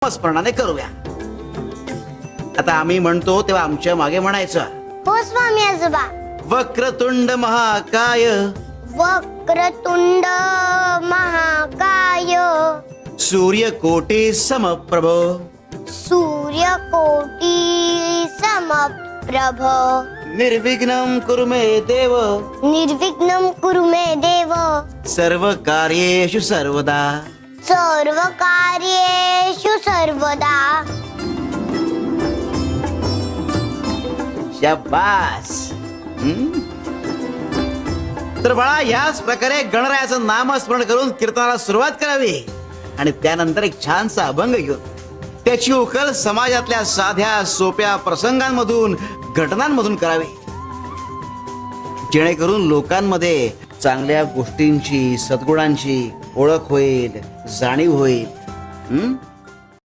स्मरणाने करूया. आता आम्ही म्हणतो तेव्हा आमच्या मागे म्हणायचं. हो स्वामी आजोबा. वक्रतुंड महाकाय, वक्रतुंड महाकाय, सूर्यकोटी समप्रभ, सूर्यकोटी समप्रभ, निर्विघ्नं कुरु मे देव, निर्विघ्नं कुरु मे देव, सर्व कार्येषु सर्वदा, सर्व कार्येषु सर्वदा. शाबास. तर बाळा, याच प्रकारे गणरायाचं नामस्मरण करून कीर्तनाला सुरुवात करावी आणि त्यानंतर एक छानसा अभंग घेऊन त्याची उकल समाजातल्या साध्या सोप्या प्रसंगांमधून, घटनांमधून करावी, जेणेकरून लोकांमध्ये चांगल्या गोष्टींची, सद्गुणांची ओळख होईल, जाणीव होईल.